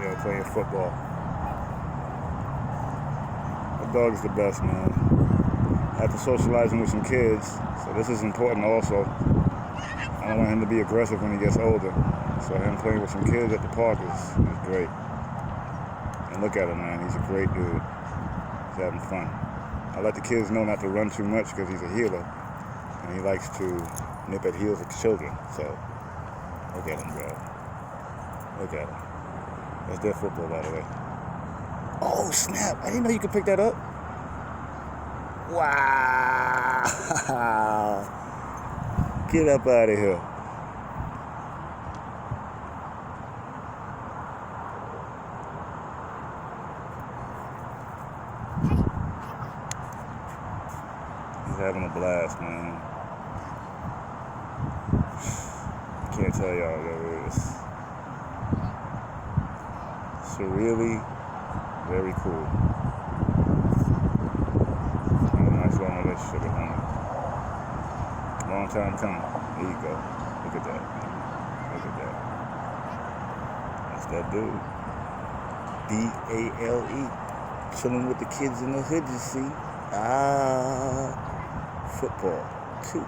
Yeah, playing football. The dog's the best, man. After socializing with some kids, so this is important also. I don't want him to be aggressive when he gets older. So him playing with some kids at the park is great. And look at him, man. He's a great dude. He's having fun. I let the kids know not to run too much because he's a healer. And he likes to nip at heels of children. So look at him, bro. Look at him. That's their football, by the way. Oh, snap. I didn't know you could pick that up. Wow. Get up out of here. He's having a blast, man. Can't tell y'all that is. It's really very cool. Nice long relationship with him. Long time coming. There you go. Look at that. Look at that. That's that dude. D-A-L-E. Chilling with the kids in the hood, you see. Football, too.